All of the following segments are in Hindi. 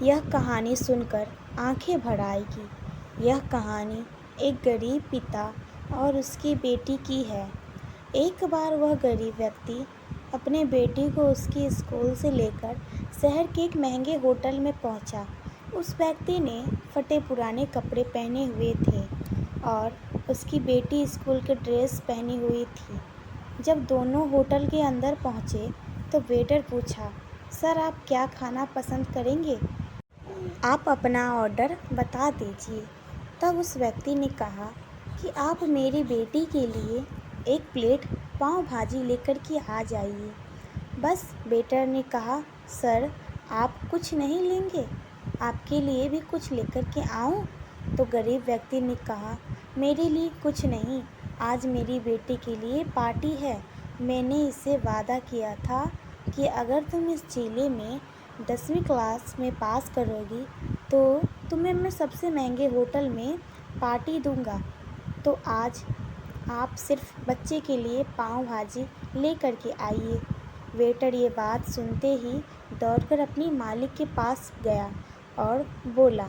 यह कहानी सुनकर आंखें भर आएगी। यह कहानी एक गरीब पिता और उसकी बेटी की है। एक बार वह गरीब व्यक्ति अपने बेटी को उसकी स्कूल से लेकर शहर के एक महंगे होटल में पहुंचा। उस व्यक्ति ने फटे पुराने कपड़े पहने हुए थे और उसकी बेटी स्कूल के ड्रेस पहनी हुई थी। जब दोनों होटल के अंदर पहुंचे तो वेटर पूछा, सर आप क्या खाना पसंद करेंगे? आप अपना ऑर्डर बता दीजिए। तब उस व्यक्ति ने कहा कि आप मेरी बेटी के लिए एक प्लेट पाव भाजी लेकर के आ जाइए। बस वेटर ने कहा, सर आप कुछ नहीं लेंगे? आपके लिए भी कुछ लेकर के आऊं? तो गरीब व्यक्ति ने कहा, मेरे लिए कुछ नहीं, आज मेरी बेटी के लिए पार्टी है। मैंने इससे वादा किया था कि अगर तुम इस जिले में 10वीं क्लास में पास करोगी तो तुम्हें मैं सबसे महंगे होटल में पार्टी दूंगा। तो आज आप सिर्फ बच्चे के लिए पाव भाजी ले कर के आइए। वेटर ये बात सुनते ही दौड़कर अपनी मालिक के पास गया और बोला,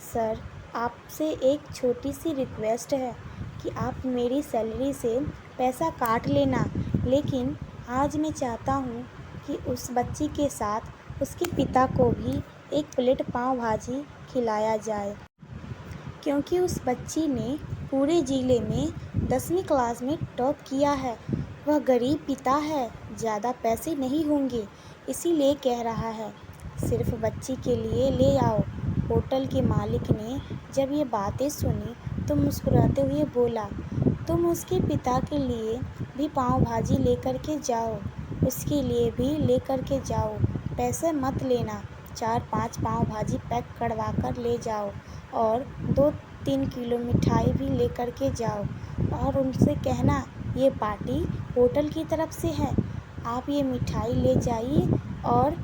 सर आपसे एक छोटी सी रिक्वेस्ट है कि आप मेरी सैलरी से पैसा काट लेना, लेकिन आज मैं चाहता हूँ कि उस बच्ची के साथ उसके पिता को भी एक प्लेट पाव भाजी खिलाया जाए, क्योंकि उस बच्ची ने पूरे ज़िले में 10वीं क्लास में टॉप किया है। वह गरीब पिता है, ज़्यादा पैसे नहीं होंगे, इसीलिए कह रहा है, सिर्फ बच्ची के लिए ले आओ। होटल के मालिक ने जब ये बातें सुनी तो मुस्कुराते हुए बोला, तुम उसके पिता के लिए भी पाव भाजी लेकर के जाओ, उसके लिए भी लेकर के जाओ, पैसे मत लेना। 4-5 पाव भाजी पैक करवा कर ले जाओ और 2-3 किलो मिठाई भी लेकर के जाओ और उनसे कहना ये पार्टी होटल की तरफ से है, आप ये मिठाई ले जाइए और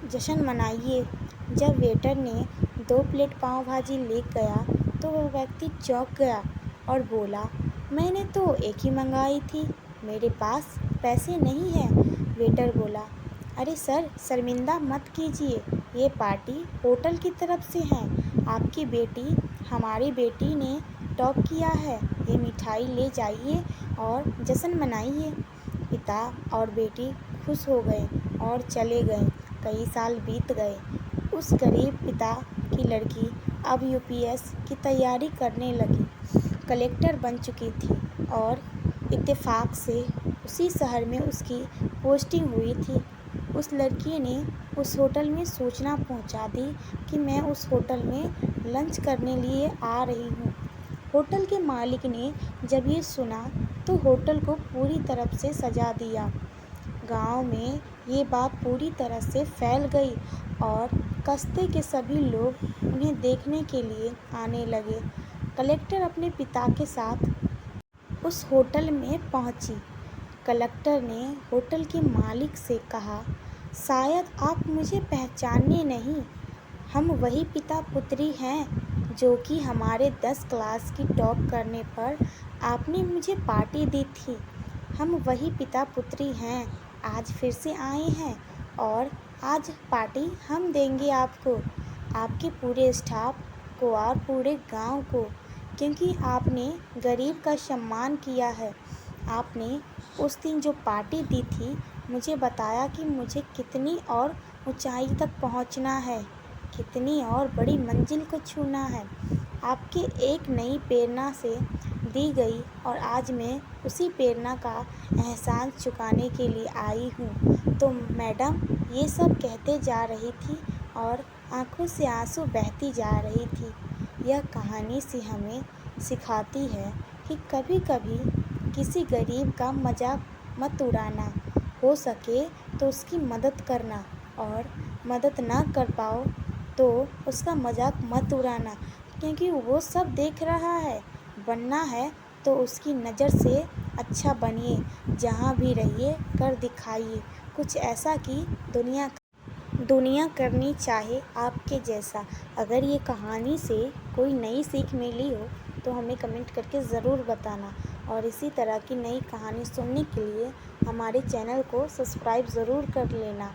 जश्न मनाइए। जब वेटर ने 2 प्लेट पाव भाजी ले गया तो वह व्यक्ति चौंक गया और बोला, मैंने तो एक ही मंगाई थी, मेरे पास पैसे नहीं हैं। वेटर बोला, अरे सर शर्मिंदा मत कीजिए, ये पार्टी होटल की तरफ से है, आपकी बेटी हमारी बेटी ने टॉप किया है, ये मिठाई ले जाइए और जश्न मनाइए। पिता और बेटी खुश हो गए और चले गए। कई साल बीत गए। उस गरीब पिता की लड़की अब यूपीएस की तैयारी करने लगी, कलेक्टर बन चुकी थी और इत्तेफाक से उसी शहर में उसकी पोस्टिंग हुई थी। उस लड़की ने उस होटल में सूचना पहुंचा दी कि मैं उस होटल में लंच करने लिए आ रही हूं। होटल के मालिक ने जब ये सुना तो होटल को पूरी तरफ से सजा दिया। गांव में ये बात पूरी तरह से फैल गई और कस्बे के सभी लोग उन्हें देखने के लिए आने लगे। कलेक्टर अपने पिता के साथ उस होटल में पहुंची। कलेक्टर ने होटल के मालिक से कहा, शायद आप मुझे पहचाने नहीं, हम वही पिता पुत्री हैं जो कि हमारे 10 क्लास की टॉप करने पर आपने मुझे पार्टी दी थी। हम वही पिता पुत्री हैं, आज फिर से आए हैं और आज पार्टी हम देंगे आपको, आपके पूरे स्टाफ को और पूरे गांव को, क्योंकि आपने गरीब का सम्मान किया है। आपने उस दिन जो पार्टी दी थी मुझे बताया कि मुझे कितनी और ऊंचाई तक पहुंचना है, कितनी और बड़ी मंजिल को छूना है। आपके एक नई प्रेरणा से दी गई और आज मैं उसी प्रेरणा का एहसान चुकाने के लिए आई हूँ। तो मैडम ये सब कहते जा रही थी और आंखों से आंसू बहती जा रही थी। यह कहानी से हमें सिखाती है कि कभी कभी किसी गरीब का मजाक मत उड़ाना, हो सके तो उसकी मदद करना और मदद ना कर पाओ तो उसका मजाक मत उड़ाना, क्योंकि वो सब देख रहा है। बनना है तो उसकी नज़र से अच्छा बनिए, जहाँ भी रहिए कर दिखाइए कुछ ऐसा कि दुनिया करनी चाहे आपके जैसा। अगर ये कहानी से कोई नई सीख मिली हो तो हमें कमेंट करके ज़रूर बताना और इसी तरह की नई कहानी सुनने के लिए हमारे चैनल को सब्सक्राइब ज़रूर कर लेना।